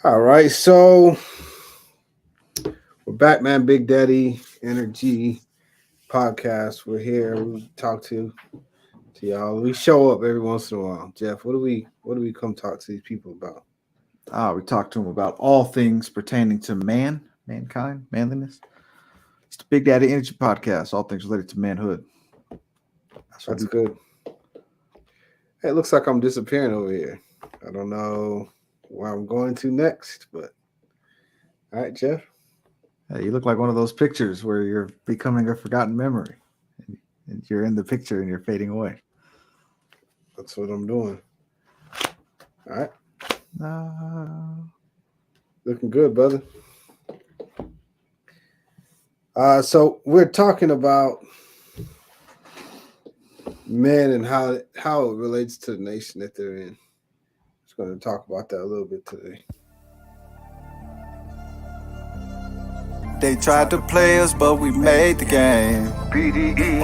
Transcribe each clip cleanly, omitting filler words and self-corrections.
All right, so we're back, man. Big Daddy Energy Podcast. We're here. We talk to y'all. We show up every once in a while. Jeff, what do we come talk to these people about? We talked to him about all things pertaining to mankind, manliness. It's the Big Daddy Energy Podcast, all things related to manhood. That's what That's we good. Hey, it looks like I'm disappearing over here. I don't know where I'm going to next, but all right, Jeff. Hey, you look like one of those pictures where you're becoming a forgotten memory. And you're in the picture and you're fading away. That's what I'm doing. All right, Uh, looking good, brother. So we're talking about men and how it relates to the nation that they're in. Just going to talk about that a little bit today. They tried to play us, but we made the game.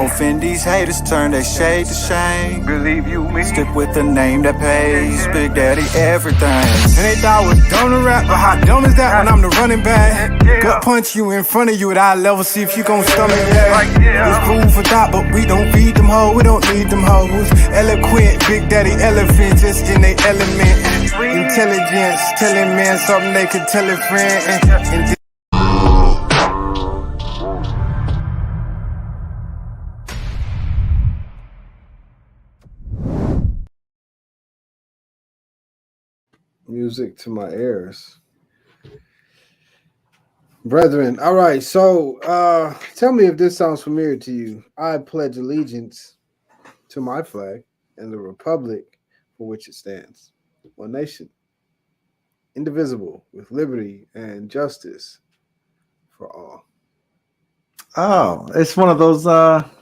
Offend these haters, turn their shade to shame. Believe you me. Stick with the name that pays. Big Daddy everything. And they thought I was gonna rap, but how dumb is that when I'm the running back? Gut punch you in front of you at eye level, see if you gon' stomach that. It's cool for thought, but we don't feed them hoes, we don't need them hoes. Eloquent, Big Daddy elephant, just in they element. Intelligence, telling men something they could tell a friend. And Music to my ears. Brethren, all right, so tell me if this sounds familiar to you. I pledge allegiance to my flag and the republic for which it stands. One nation, indivisible, with liberty and justice for all. oh, it's one of those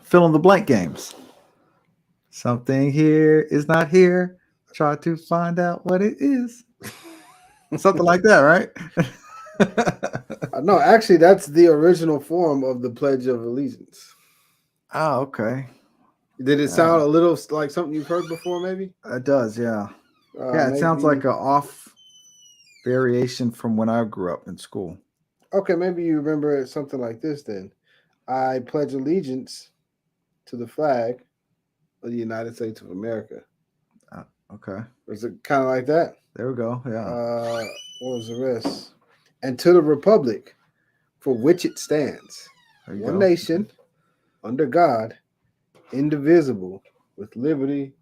fill in the blank games. Something here is not here. Try to find out what it is. Something like that, right? No, actually, that's the original form of the Pledge of Allegiance. Oh, okay. Did it sound a little like something you've heard before, maybe? It does, yeah. Yeah, it sounds like a off variation from when I grew up in school. Okay, maybe you remember something like this then. I pledge allegiance to the flag of the United States of America. Okay. Was it kind of like that? There we go. Yeah. What was the rest? And to the republic for which it stands, one go. nation, under God, indivisible, with liberty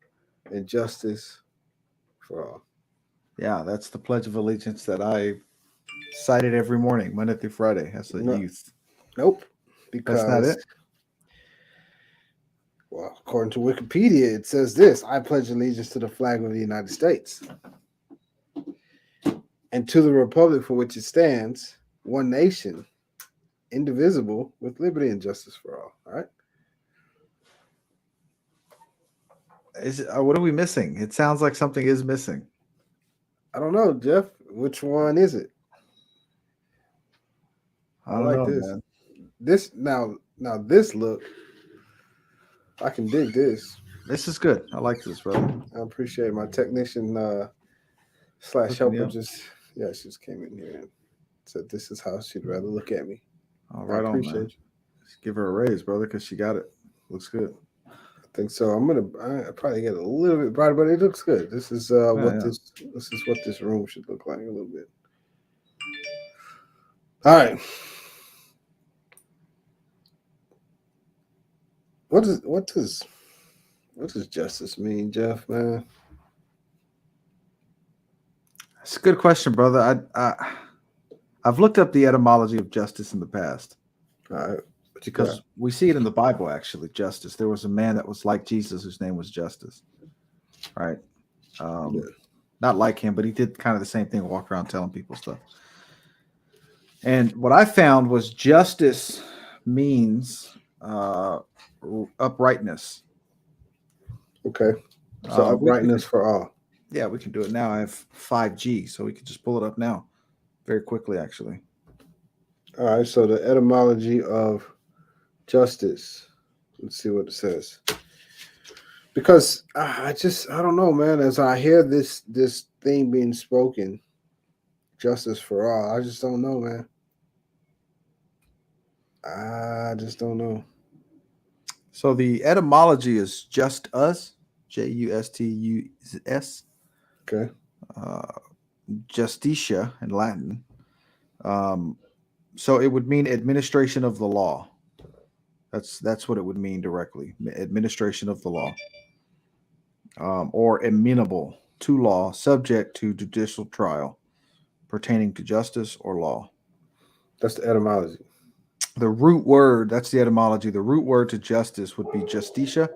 and justice for all. Yeah, that's the Pledge of Allegiance that I cited every morning, Monday through Friday, as a youth. Nope. Because that's not it. Well, according to Wikipedia, it says this: I pledge allegiance to the flag of the United States and to the republic for which it stands, one nation, indivisible, with liberty and justice for all. All right. What are we missing? It sounds like something is missing. I don't know, Jeff. Which one is it? I like know, this. Man. This now this look. I can dig this. This is good. I like this, brother. I appreciate it. My technician slash helper just came in here and said this is how she'd rather look at me. All right, I appreciate you. Just give her a raise, brother, because she got it. Looks good. I think so. I probably get a little bit brighter, but it looks good. This is this is what this room should look like a little bit. All right. What does justice mean, Jeff, man? That's a good question, brother. I've looked up the etymology of justice in the past. All right. Because we see it in the Bible, actually, justice. There was a man that was like Jesus whose name was Justice. Right? Not like him, but he did kind of the same thing, walk around telling people stuff. And what I found was justice means uprightness. Okay. So uprightness for all. Yeah, we can do it now. I have 5G, so we can just pull it up now very quickly, actually. All right. So the etymology of justice. Let's see what it says. Because I don't know, man. As I hear this thing being spoken, justice for all. I just don't know, man. I just don't know. So the etymology is just us, Justus, Okay. justitia in Latin. So it would mean administration of the law. That's what it would mean directly, administration of the law, or amenable to law, subject to judicial trial, pertaining to justice or law. That's the etymology. The root word, that's the etymology. The root word to justice would be justitia.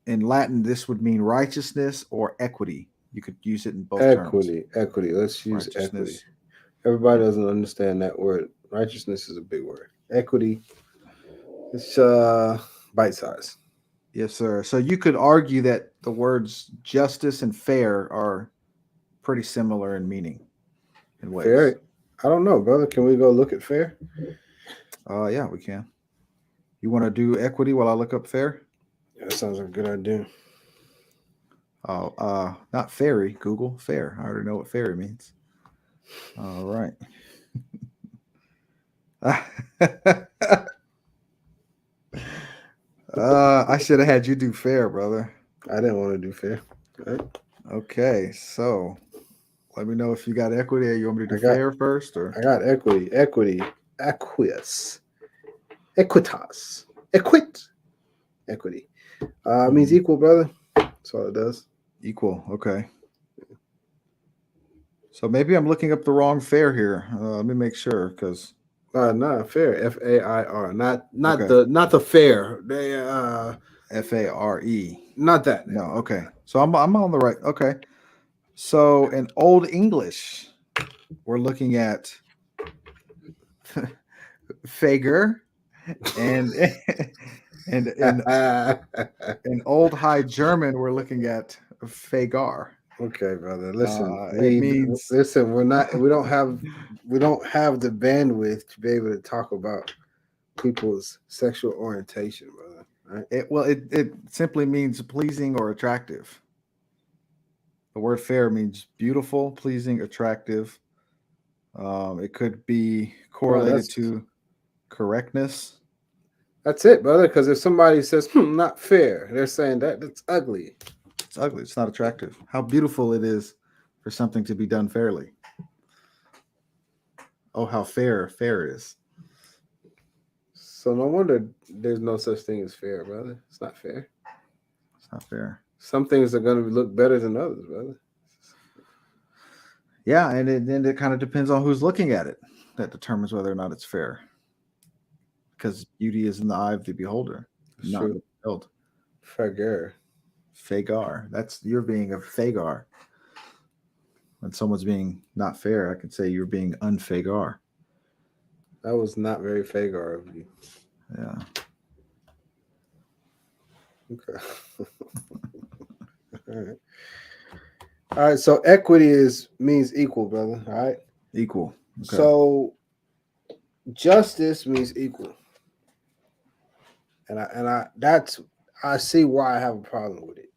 In Latin, this would mean righteousness or equity. You could use it in both terms. Equity. Let's use equity. Righteousness. Everybody doesn't understand that word. Righteousness is a big word. Equity. It's bite size. Yes, sir. So you could argue that the words justice and fair are pretty similar in meaning. In ways. Fair. I don't know, brother. Can we go look at fair? Yeah, we can. You want to do equity while I look up fair? That sounds like a good idea. Oh, not fairy. Google fair. I already know what fairy means. All right. I should have had you do fair, brother. I didn't want to do fair. Right. Okay, so let me know if you got equity or you want me to do fair first, or I got equity, equitas, equitas, equity. Means equal, brother. That's all it does. Equal. Okay. So maybe I'm looking up the wrong fair here. Let me make sure, because not fair. Fair. Not Okay. the fair. They fare. not that. No. Okay. So I'm on the right. Okay. So in Old English, we're looking at Fager, and in Old High German, we're looking at Fagar. Okay, brother. Listen, It means we don't have the bandwidth to be able to talk about people's sexual orientation, brother. Right? it simply means pleasing or attractive. The word fair means beautiful, pleasing, attractive. It could be correlated to correctness. That's it, brother. Because if somebody says not fair, they're saying that's ugly. It's ugly. It's not attractive. How beautiful it is for something to be done fairly. Oh, how fair is. So no wonder there's no such thing as fair, brother. It's not fair. It's not fair. Some things are going to look better than others, brother. Yeah, and then it kind of depends on who's looking at it. That determines whether or not it's fair. Because beauty is in the eye of the beholder, not the beheld. Fagar. That's you're being a fagar. When someone's being not fair, I can say you're being unfagar. That was not very fagar of you. Yeah. Okay. All right. So equity means equal, brother. All right. Equal. Okay. So justice means equal. And I see why I have a problem with it.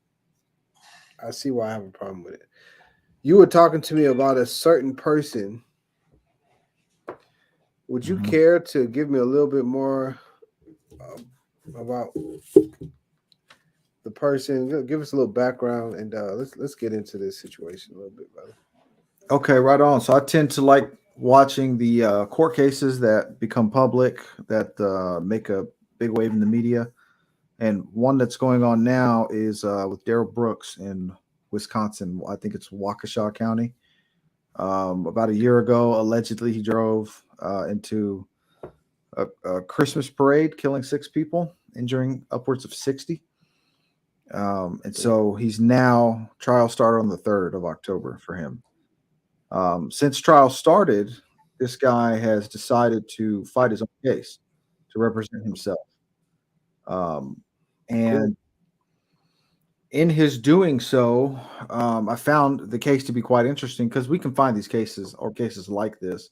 You were talking to me about a certain person. Would you care to give me a little bit more about the person? Give us a little background, and let's get into this situation a little bit, brother. Okay, right on. So I tend to like watching the court cases that become public, that make a big wave in the media. And one that's going on now is with Darrell Brooks in Wisconsin. I think it's Waukesha County. About a year ago, allegedly, he drove into a Christmas parade, killing 6 people, injuring upwards of 60. And so he's now, trial started on the 3rd of October for him. Since trial started, this guy has decided to fight his own case to represent himself. And in his doing so, I found the case to be quite interesting because we can find these cases or cases like this.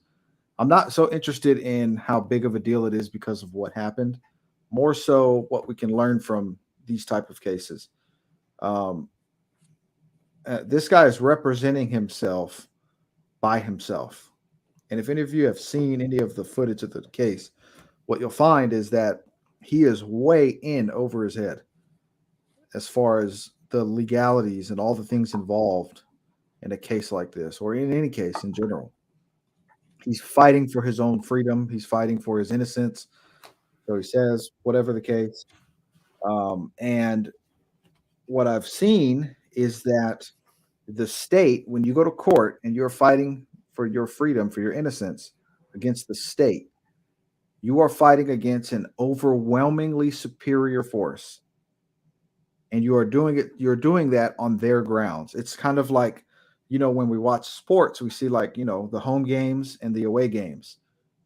I'm not so interested in how big of a deal it is because of what happened, more so what we can learn from these type of cases. This guy is representing himself by himself. And if any of you have seen any of the footage of the case, what you'll find is that he is way in over his head as far as the legalities and all the things involved in a case like this, or in any case in general. He's fighting for his own freedom. He's fighting for his innocence. So he says, whatever the case. And what I've seen is that the state, when you go to court and you're fighting for your freedom, for your innocence against the state, you are fighting against an overwhelmingly superior force. And you're doing that on their grounds. It's kind of like, when we watch sports, we see like, the home games and the away games,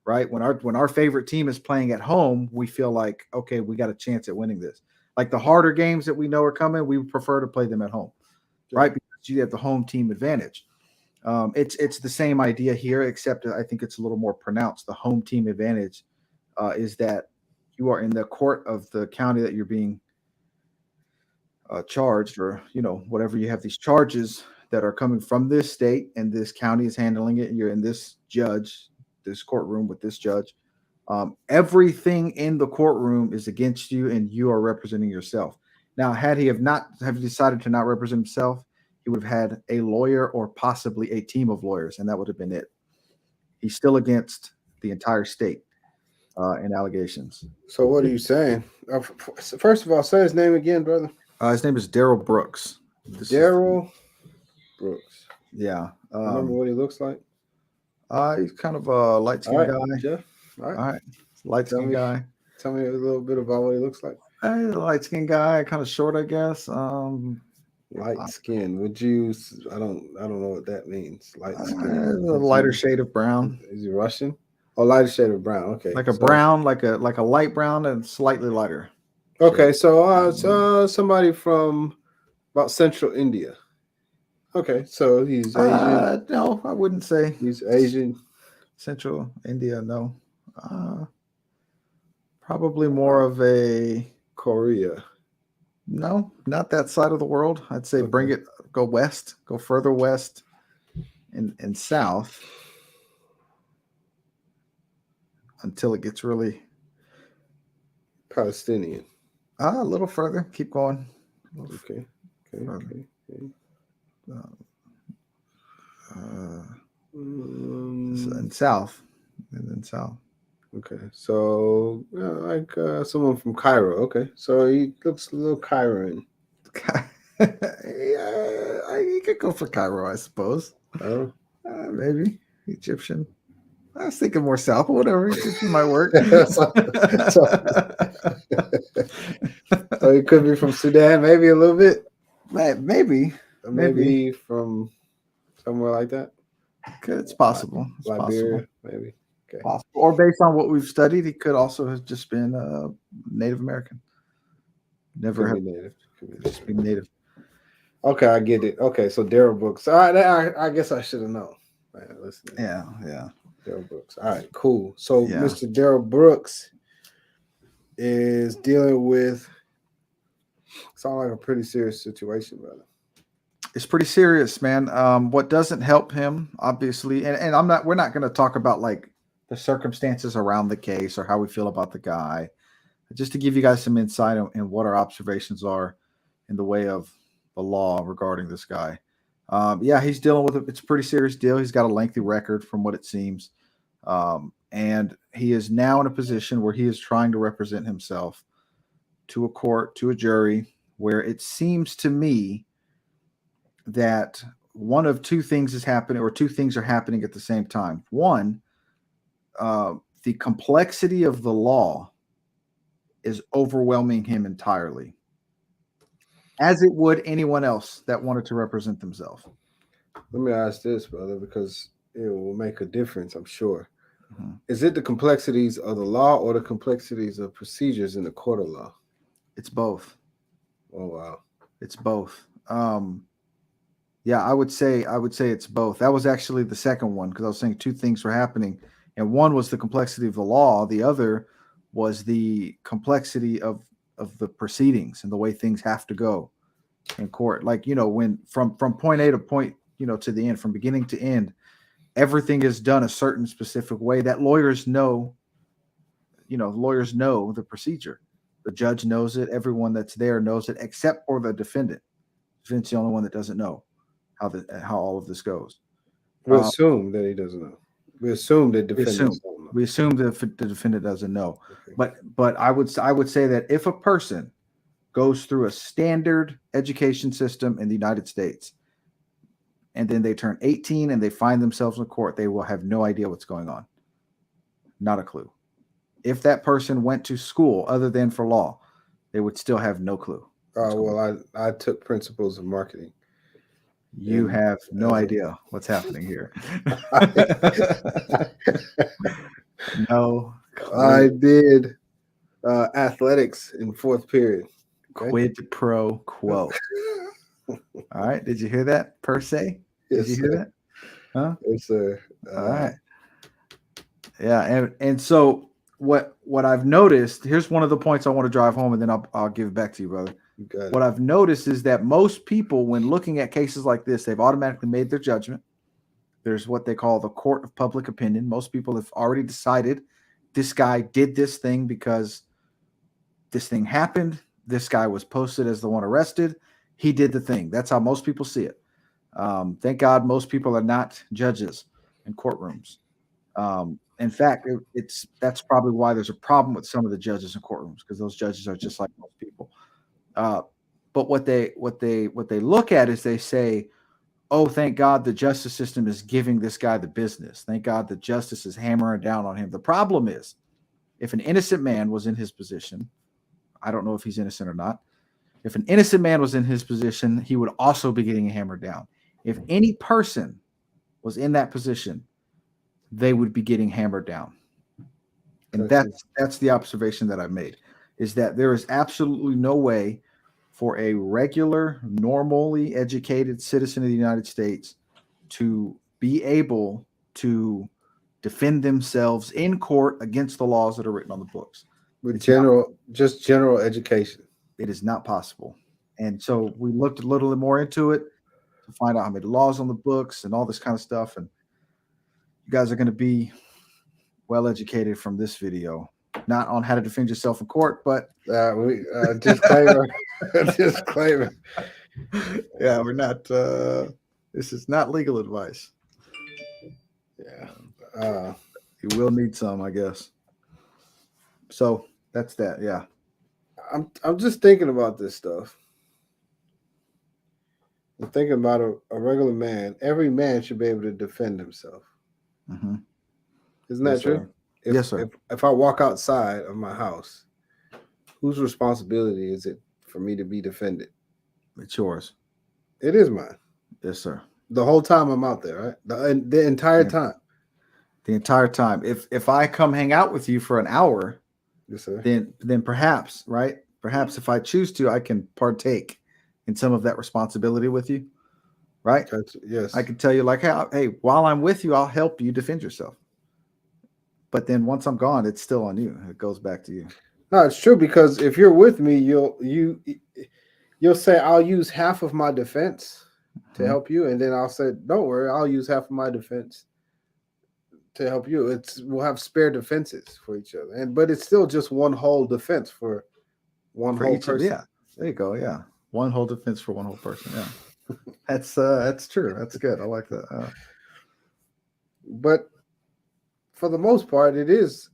right? When our favorite team is playing at home, we feel like, okay, we got a chance at winning this. Like the harder games that we know are coming, we prefer to play them at home, right? Because you have the home team advantage. It's the same idea here, except I think it's a little more pronounced. The home team advantage is that you are in the court of the county that you're being charged, or whatever. You have these charges that are coming from this state, and this county is handling it. You're in this courtroom with this judge. Everything in the courtroom is against you, and you are representing yourself. Now, had he have decided to not represent himself, he would have had a lawyer or possibly a team of lawyers, and that would have been it. He's still against the entire state in allegations. So what are you saying? First of all, say his name again, brother. His name is Darrell Brooks. Darrell Brooks. Yeah. Remember what he looks like? He's kind of a light-skinned guy. Jeff. All right. Light-skinned guy. Tell me a little bit about what he looks like. Light-skinned guy, kind of short, I guess. Light skin. Would you? I don't know what that means. Light skin. A lighter shade of brown. Is he Russian? Oh, lighter shade of brown. Okay. Like a brown, like a light brown and slightly lighter. Okay, so somebody from about central India. Okay, so he's Asian. No, I wouldn't say he's Asian. Central India, no. Probably more of a Korea. No, not that side of the world. I'd say go west, go further west and south until it gets really Palestinian. A little further. Keep going. Okay. And south. And then south. Okay. So, someone from Cairo. Okay. So he looks a little Cairoan. Yeah, you could go for Cairo, I suppose. Oh. Maybe. Egyptian. I was thinking more south, but whatever. Egyptian might work. So he could be from Sudan, maybe a little bit. Maybe from somewhere like that. It's possible. It's Liberia, possible. maybe. Okay. Possible. Or based on what we've studied, he could also have just been Native American. Never have native. Just be Native. Okay, I get it. Okay, so Darrell Brooks. All right, I guess I should have known. Man, listen. Yeah. Darrell Brooks. All right, cool. So Yeah. Mr. Darrell Brooks is dealing with sound like a pretty serious situation, brother. It's pretty serious, man. What doesn't help him, obviously, and we're not going to talk about like the circumstances around the case or how we feel about the guy. Just to give you guys some insight in what our observations are in the way of the law regarding this guy. He's dealing with it's a pretty serious deal. He's got a lengthy record from what it seems. And he is now in a position where he is trying to represent himself to a court, to a jury, where it seems to me that one of two things is happening, or two things are happening at the same time. One, the complexity of the law is overwhelming him entirely, as it would anyone else that wanted to represent themselves. Let me ask this, brother, because it will make a difference, I'm sure. Mm-hmm. Is it the complexities of the law or the complexities of procedures in the court of law? It's both. Oh, wow. It's both. I would say it's both. That was actually the second one, because I was saying two things were happening, and one was the complexity of the law. The other was the complexity of the proceedings and the way things have to go in court. Like, when from point A to point, to the end, from beginning to end, everything is done a certain specific way that lawyers know. Lawyers know the procedure. The judge knows it. Everyone that's there knows it, except for the defendant. The defendant's the only one that doesn't know how all of this goes. We assume that he doesn't know. We assume that defendants don't know. We assume that the defendant doesn't know. Okay. But I would say that if a person goes through a standard education system in the United States, and then they turn 18 and they find themselves in court, they will have no idea what's going on. Not a clue. If that person went to school other than for law, they would still have no clue. Well, I took principles of marketing. You have no idea what's happening here. No. I did athletics in fourth period. Okay? Quid pro quo. All right. Did you hear that, per se? Yes, Did you hear that? Huh? Yes, sir. All right. Yeah, and so what I've noticed, here's one of the points I want to drive home, and then I'll give it back to you, brother. You got it. What I've noticed is that most people, when looking at cases like this, they've automatically made their judgment. There's what they call the court of public opinion. Most people have already decided this guy did this thing because this thing happened. This guy was posted as the one arrested. He did the thing. That's how most people see it. Thank God most people are not judges in courtrooms. In fact, that's probably why there's a problem with some of the judges in courtrooms, because those judges are just like most people. But what they look at is they say, oh, thank God the justice system is giving this guy the business. Thank God the justice is hammering down on him. The problem is, if an innocent man was in his position, I don't know if he's innocent or not. If an innocent man was in his position, he would also be getting hammered down. If any person was in that position, they would be getting hammered down. And that's the observation that I've made, is that there is absolutely no way for a regular, normally educated citizen of the United States to be able to defend themselves in court against the laws that are written on the books. With general education. It is not possible. And so we looked a little more into it to find out how many laws on the books and all this kind of stuff. And you guys are going to be well educated from this video, not on how to defend yourself in court, but disclaimer. Disclaimer. Yeah, we're not. This is not legal advice. Yeah, you will need some, I guess. So that's that. Yeah, I'm just thinking about this stuff. I'm thinking about a regular man. Every man should be able to defend himself. Mm-hmm. Isn't that true? Yes, sir. If I walk outside of my house, whose responsibility is it for me to be defended? It's yours. It is mine. Yes, sir. The whole time I'm out there, right? The entire time. The entire time. If I come hang out with you for an hour, yes, sir. Then perhaps, right? Perhaps if I choose to, I can partake in some of that responsibility with you, right? Yes. I can tell you, like, hey, while I'm with you, I'll help you defend yourself. But then once I'm gone, it's still on you. It goes back to you. No, it's true, because if you're with me, you'll say, I'll use half of my defense to help you, and then I'll say, don't worry, I'll use half of my defense to help you. We'll have spare defenses for each other, but it's still just one whole defense for one whole person. Yeah, there you go. Yeah, one whole defense for one whole person. Yeah, that's true. That's good. I like that. But for the most part, it is.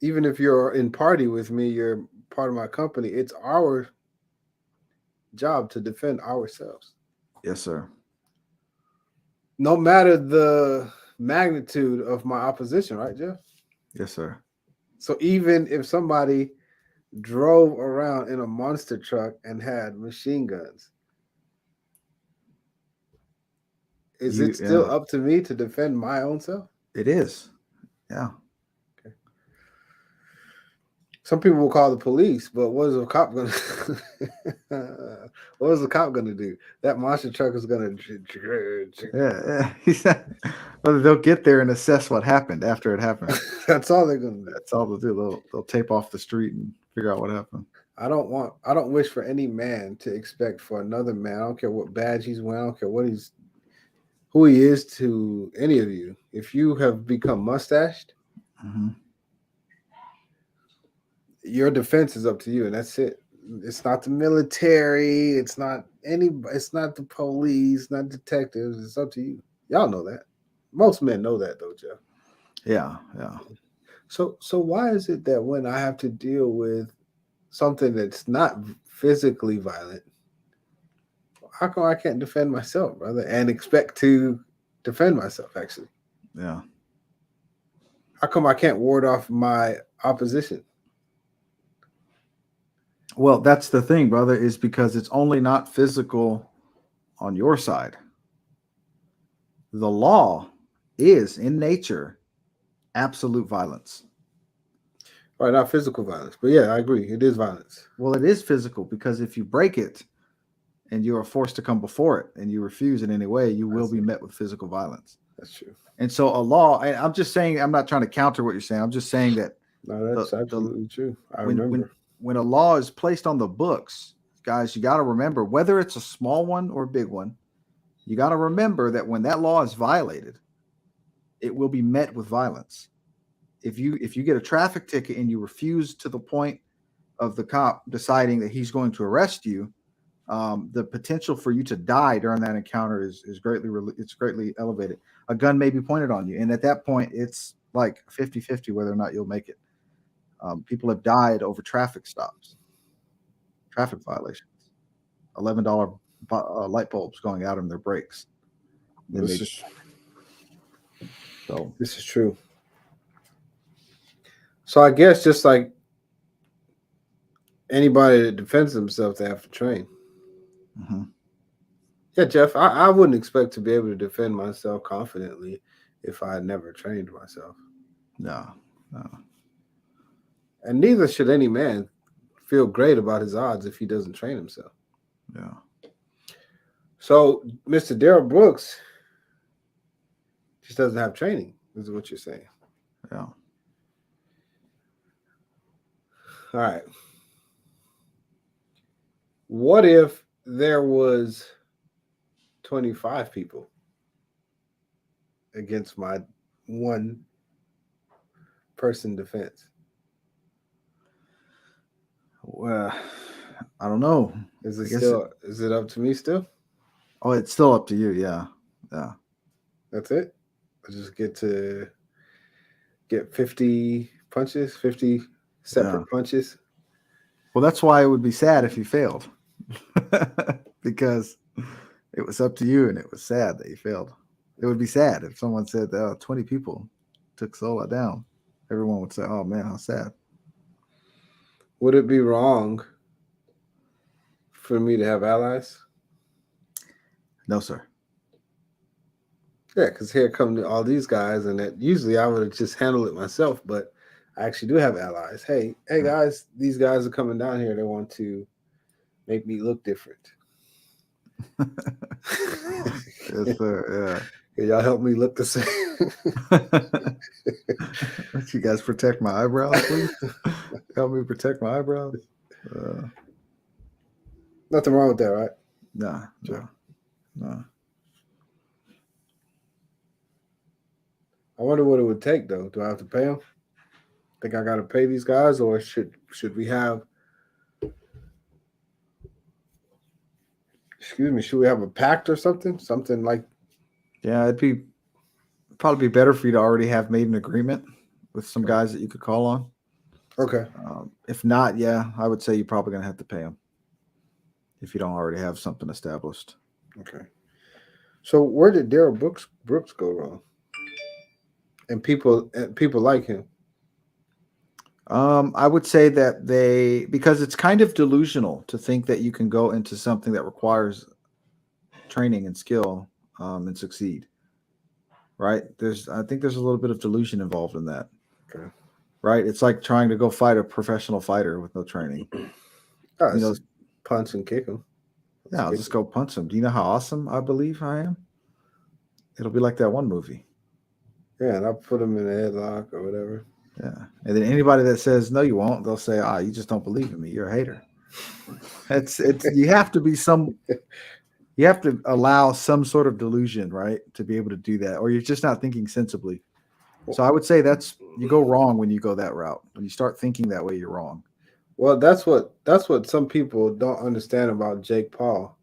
Even if you're in party with me, you're part of my company. It's our job to defend ourselves. Yes, sir. No matter the magnitude of my opposition, right, Jeff? Yes, sir. So even if somebody drove around in a monster truck and had machine guns, is it still up to me to defend my own self? It is. Yeah. Okay. Some people will call the police, but what is a cop going to what is the cop going to do? That monster truck is going to Well, they'll get there and assess what happened after it happened. That's all they're going to do. That's all they'll do. They'll tape off the street and figure out what happened. I don't wish for any man to expect for another man. I don't care what badge he's wearing. I don't care who he is to any of you. If you have become mustached, Mm-hmm. your defense is up to you, and that's it. It's not the military. It's not any. It's not the police. Not detectives. It's up to you. Y'all know that. Most men know that, though, Jeff. Yeah, yeah. So why is it that when I have to deal with something that's not physically violent, how come I can't defend myself, brother, and expect to defend myself? Actually, Yeah. how come I can't ward off my opposition? Well, that's the thing, brother, is because it's only not physical on your side. The law is in nature absolute violence. Right, not physical violence, but yeah, I agree. It is violence. Well, it is physical because if you break it and you are forced to come before it and you refuse in any way, you will be met with physical violence. That's true. And so a law, and I'm just saying, I'm not trying to counter what you're saying. I'm just saying that No, that's absolutely true. I remember. When a law is placed on the books, guys, you got to remember, whether it's a small one or a big one, you got to remember that when that law is violated, it will be met with violence. If you get a traffic ticket and you refuse to the point of the cop deciding that he's going to arrest you, the potential for you to die during that encounter is greatly elevated. A gun may be pointed on you, and at that point, it's like 50-50 whether or not you'll make it. People have died over traffic stops, traffic violations, $11 light bulbs going out in their brakes. This is true. So I guess just like anybody that defends themselves, they have to train. Mm-hmm. Yeah, Jeff, I wouldn't expect to be able to defend myself confidently if I had never trained myself. No. And neither should any man feel great about his odds if he doesn't train himself. Yeah. So Mr. Darrell Brooks just doesn't have training, is what you're saying. Yeah. All right. What if there was 25 people against my one person defense? Well, I don't know. Is it up to me still? Oh, it's still up to you. Yeah. Yeah. That's it? I just get to get 50 punches, 50 separate punches. Well, that's why it would be sad if you failed. Because it was up to you and it was sad that you failed. It would be sad if someone said 20 people took Sola down. Everyone would say, oh man, how sad. Would it be wrong for me to have allies? No, sir. Yeah, because here come all these guys, and that usually I would have just handled it myself, but I actually do have allies. Hey guys, these guys are coming down here. They want to make me look different. Yes, sir. Yeah. Can y'all help me look the same? You guys protect my eyebrows, please. Help me protect my eyebrows. Nothing wrong with that, right? No. I wonder what it would take, though. Do I have to pay them? Think I got to pay these guys, or should we have? Excuse me. Should we have a pact or something? Something like. Yeah, it'd probably be better for you to already have made an agreement with some guys that you could call on. Okay. If not, yeah, I would say you're probably going to have to pay them if you don't already have something established. Okay. So where did Darrell Brooks go wrong? And people like him. I would say that because it's kind of delusional to think that you can go into something that requires training and skill and succeed. Right? I think there's a little bit of delusion involved in that. Okay. Right? It's like trying to go fight a professional fighter with no training. Punch and kick him. Yeah, I'll just go punch him. Do you know how awesome I believe I am? It'll be like that one movie. Yeah, and I'll put him in a headlock or whatever. Yeah. And then anybody that says no, you won't, they'll say, you just don't believe in me. You're a hater. You have to be You have to allow some sort of delusion, right, to be able to do that, or you're just not thinking sensibly. So I would say you go wrong when you go that route. When you start thinking that way, you're wrong. Well, that's what some people don't understand about Jake Paul.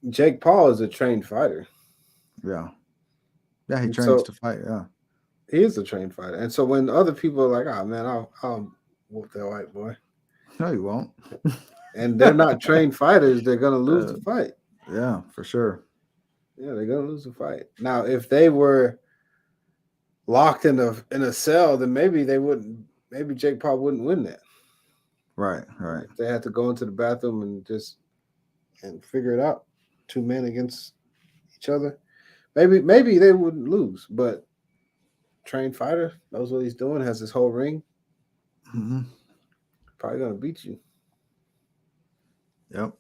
Jake Paul is a trained fighter. Yeah. Yeah, he And trains so to fight. Yeah. he is a trained fighter. And so when other people are like, "Oh man, I'll whoop that white boy," No, you won't. and they're not trained fighters, they're gonna lose the fight. Yeah, for sure. Yeah, they're gonna lose the fight. Now, if they were locked in a cell, then maybe they wouldn't. Maybe Jake Paul wouldn't win that. Right, right. If they had to go into the bathroom and figure it out, two men against each other. Maybe they wouldn't lose, but trained fighter knows what he's doing, has his whole ring, Mm-hmm. probably gonna beat you. Yep.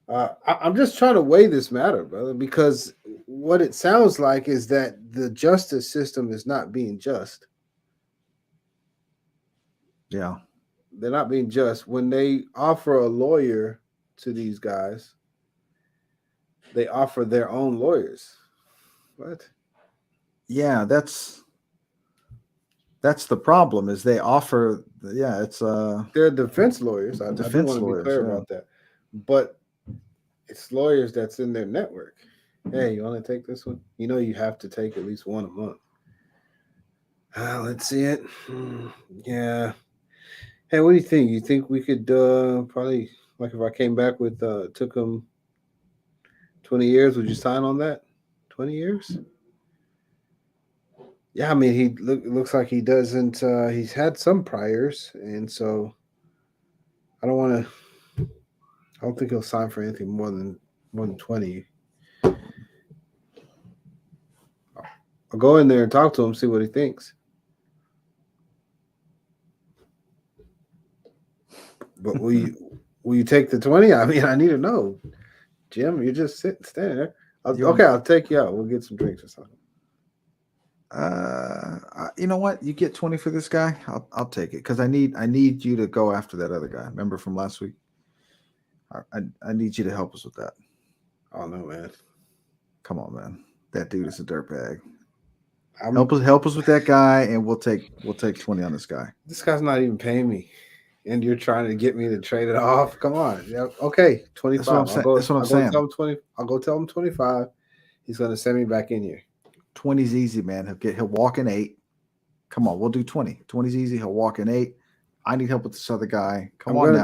I'm just trying to weigh this matter, brother, because what it sounds like is that the justice system is not being just. Yeah. They're not being just. When they offer a lawyer to these guys, they offer their own lawyers. What? Yeah, that's the problem. Is they offer? Yeah, it's They're defense lawyers. I do Defense want to be lawyers, clear yeah. about that. But it's lawyers that's in their network. Hey, you want to take this one? You know you have to take at least one a month. Let's see it. Yeah. Hey, what do you think? You think we could probably, like, if I came back with took him 20 years, would you sign on that? 20 years? Yeah, I mean, he looks like he doesn't. He's had some priors, and so I don't think he'll sign for anything more than 20. I'll go in there and talk to him, see what he thinks. But will you take the 20? I mean, I need to know. Jim, you're just standing there. I'll take you out. We'll get some drinks or something. you know what? You get 20 for this guy. I'll take it because I need you to go after that other guy. Remember from last week? I need you to help us with that. Oh no, man! Come on, man. That dude is a dirtbag. Help us with that guy, and we'll take 20 on this guy. This guy's not even paying me, and you're trying to get me to trade it off. Come on, yeah, okay, 25. That's what I'm saying. Tell him 20. I'll go tell him 25. He's gonna send me back in here. 20 is easy, man. He'll walk in 8. Come on, we'll do 20. 20 is easy. He'll walk in 8. I need help with this other guy. I'm gonna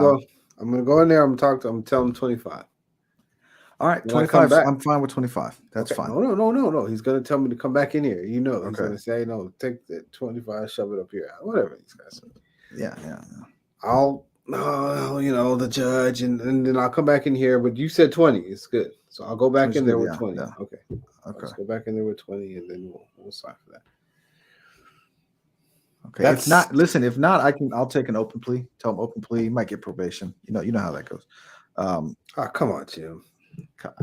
go in there. I'm gonna talk to him. Tell him 25. All right, 25. I'm fine with 25. That's fine. No. He's gonna tell me to come back in here. He's Okay. gonna say no. Take the 25. Shove it up here. Whatever these guys say. Yeah. I'll the judge, and then I'll come back in here. But you said 20. It's good. So I'll go back in there with 20. Yeah. Okay. Okay. Go back in there with 20, and then we'll sign for that. Okay. If not, I'll take an open plea. Tell him open plea. You might get probation. You know how that goes. Come on, Jim.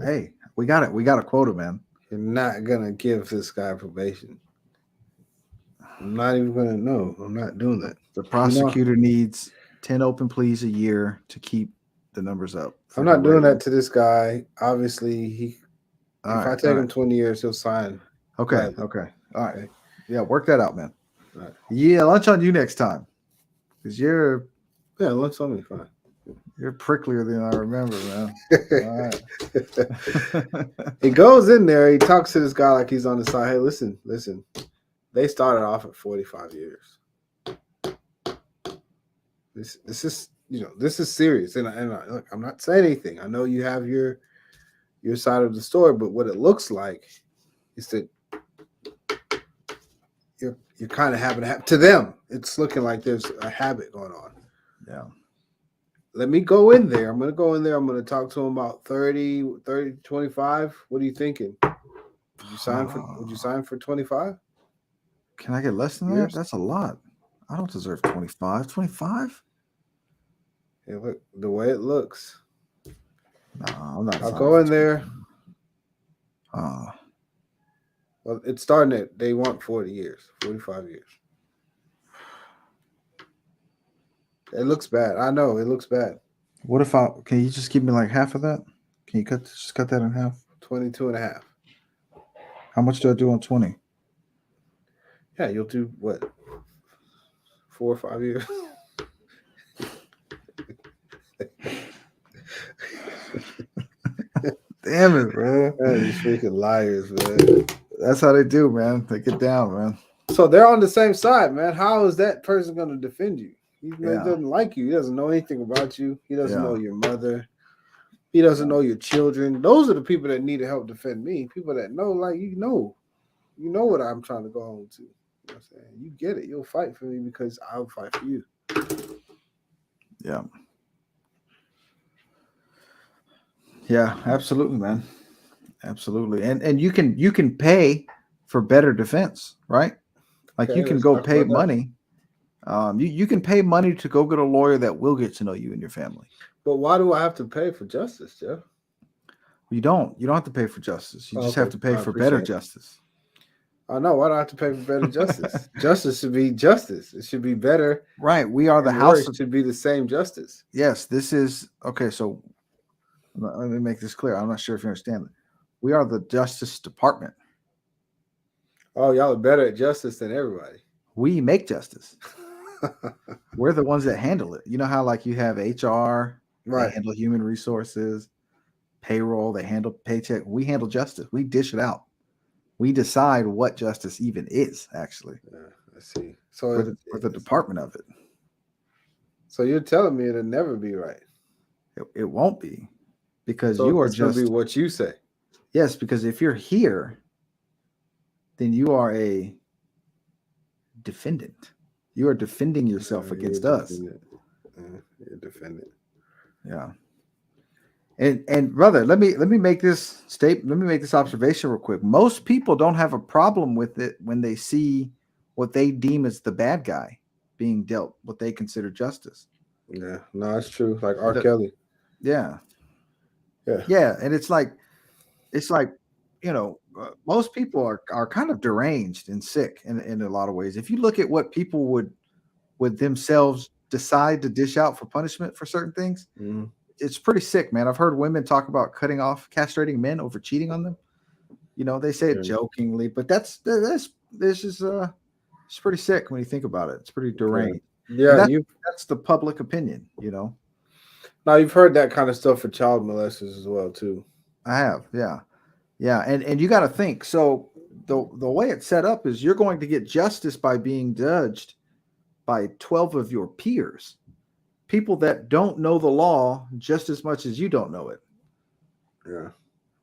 Hey, we got it. We got a quota, man. You're not gonna give this guy probation. I'm not even gonna know. I'm not doing that. The prosecutor needs 10 open pleas a year to keep the numbers up. I'm not doing that to this guy. Obviously, if I take him 20 years, he'll sign. Okay. Okay. All right. Yeah, work that out, man. All right. Yeah, lunch on you next time. Because lunch on me, fine. You're pricklier than I remember, man. All right. He goes in there. He talks to this guy like he's on the side. Hey, listen. They started off at 45 years. This is serious. And look, I'm not saying anything. I know you have your side of the story, but what it looks like is that you're kind of having to them. It's looking like there's a habit going on. Yeah. Let me go in there. I'm going to go in there. I'm going to talk to him about 30, 25. What are you thinking? Would you sign for 25? Can I get less than that? That's a lot. I don't deserve 25. 25? Yeah, look, the way it looks. No, I'm not. I'll go in there. Well, it's starting at, they want 40 years, 45 years. It looks bad. I know it looks bad. What if can you just give me like half of that? Can you just cut that in half? 22 and a half. How much do I do on 20? Yeah, you'll do what? 4 or 5 years. Damn it, bro. Man, these freaking liars, man. That's how they do, man. They get down, man. So they're on the same side, man. How is that person going to defend you? He Yeah. doesn't like you. He doesn't know anything about you. He doesn't Yeah. know your mother. He doesn't know your children. Those are the people that need to help defend me. People that know, like, you know what I'm trying to go home to. You know what I'm saying? You get it. You'll fight for me because I'll fight for you. Yeah. Yeah, absolutely, man. Absolutely. And you can pay for better defense, right? Like Okay, you can let's go talk pay about that. money. You can pay money to go get a lawyer that will get to know you and your family. But why do I have to pay for justice, Jeff? You don't have to pay for justice. You just Okay, have to pay I for better appreciate it. justice. I know. Why do I have to pay for better justice? Justice should be justice. It should be better. Right. We are the and house worse of should be the same justice. Yes, this is okay. So let me make this clear. I'm not sure if you understand. We are the Justice Department. Oh, y'all are better at justice than everybody. We make justice. We're the ones that handle it. You know how like you have HR, Right. they handle human resources, payroll, they handle paycheck. We handle justice. We dish it out. We decide what justice even is, actually. Yeah, I see. So We're the department of it. So you're telling me it'll never be right. It won't be because So you are it's gonna just be what you say. yes, because if you're here, then you are a defendant. You are defending yourself against You're us. defendant. You're defendant. Yeah. And brother, let me make this statement. Let me make this observation real quick. Most people don't have a problem with it when they see what they deem as the bad guy being dealt what they consider justice. Yeah, no, that's true. Like R. Kelly. Yeah. Yeah. Yeah, and it's like most people are kind of deranged and sick in a lot of ways. If you look at what people would themselves decide to dish out for punishment for certain things, Mhm. it's pretty sick, man. I've heard women talk about castrating men over cheating on them. You know, they say it Yeah. jokingly, but this is it's pretty sick when you think about it. It's pretty deranged. Yeah, And that's the public opinion, you know. now you've heard that kind of stuff for child molesters as well, too. I have, yeah. Yeah, and you got to think. So the way it's set up is you're going to get justice by being judged by 12 of your peers, people that don't know the law just as much as you don't know it. Yeah.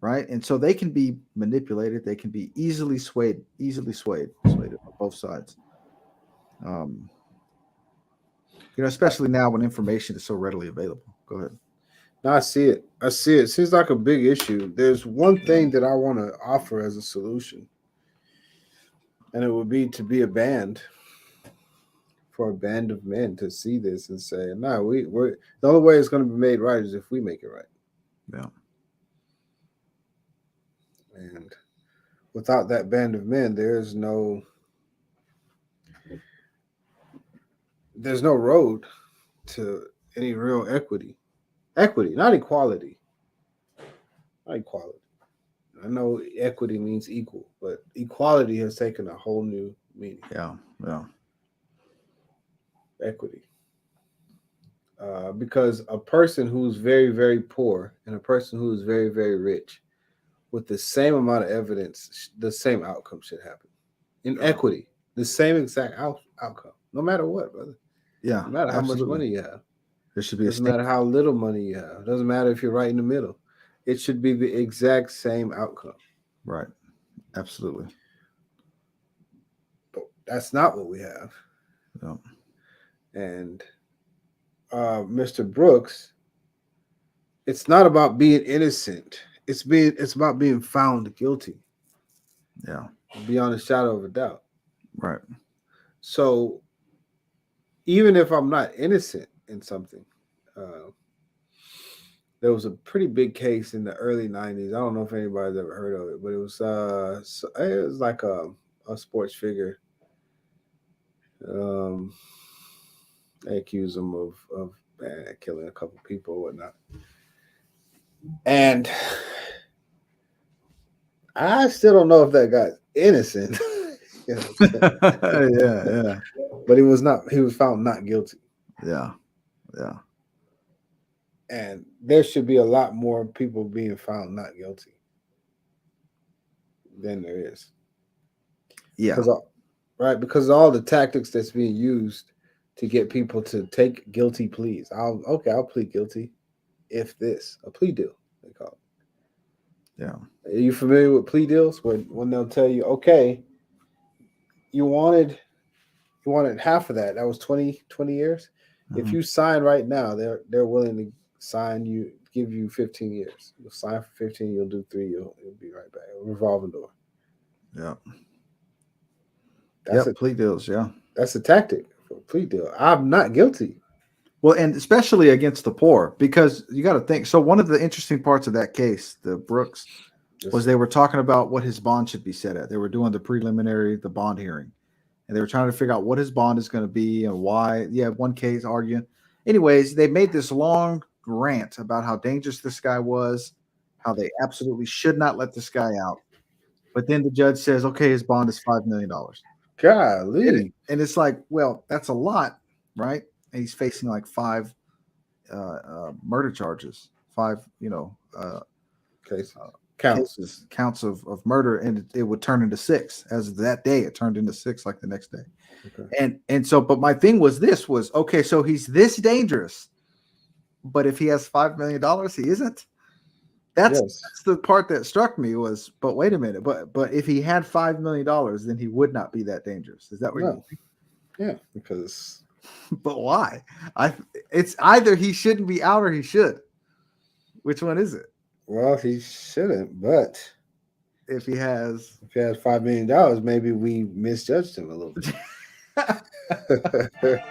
Right, and so they can be manipulated. They can be easily swayed on both sides. Especially now when information is so readily available. Go ahead. No, I see it. It seems like a big issue. There's one thing that I want to offer as a solution, and it would be to be a band for a band of men to see this and say, "No, we're the only way it's going to be made right is if we make it right." Yeah. And without that band of men, there's no road to any real equity. Equity, not equality. Not equality. I know equity means equal, but equality has taken a whole new meaning. Yeah. Equity. Because a person who's very, very poor and a person who is very, very rich, with the same amount of evidence, the same outcome should happen. In equity, the same exact outcome, no matter what, brother. Yeah. No matter how absolutely. much money you have. There should be Doesn't matter how little money you have. Doesn't matter if you're right in the middle. It should be the exact same outcome. Right. Absolutely. But that's not what we have. Yeah. And Mr. Brooks, it's not about being innocent. It's about being found guilty. Yeah. Beyond a shadow of a doubt. Right. So even if I'm not innocent in something, there was a pretty big case in the early 90s. I don't know if anybody's ever heard of it, but it was like a sports figure. They accused him of killing a couple people or whatnot. And I still don't know if that guy's innocent. You know what I'm saying? Yeah. But he was not. He was found not guilty. Yeah. And there should be a lot more people being found not guilty than there is. Yeah. Because of all the tactics that's being used to get people to take guilty pleas. I'll plead guilty if this, a plea deal, they call it. Yeah. Are you familiar with plea deals when they'll tell you, okay, you wanted half of that. That was 20 years. If you sign right now, they're willing to give you 15 years. You'll sign for 15, you'll do 3, you'll be right back. A revolving door. Yeah. That's plea deals, yeah. That's a tactic for a plea deal. I'm not guilty. Well, and especially against the poor, because you got to think. So one of the interesting parts of that case, the Brooks, was they were talking about what his bond should be set at. They were doing the bond hearing, and they were trying to figure out what his bond is going to be and why. Yeah, one case arguing. Anyways, they made this long rant about how dangerous this guy was, how they absolutely should not let this guy out. But then the judge says, okay, his bond is $5 million. Golly. And it's like, well, that's a lot, right? And he's facing like 5 murder charges, 5, counts of murder, and it would turn into 6. As of that day, it turned into 6 like the next day. Okay. And so, but my thing was okay, so he's this dangerous, but if he has $5 million, he isn't. That's the part that struck me was, but wait a minute, but if he had $5 million, then he would not be that dangerous. Is that what you think? Yeah, because. But why? It's either he shouldn't be out or he should. Which one is it? Well, he shouldn't, but if he has $5 million, maybe we misjudged him a little bit.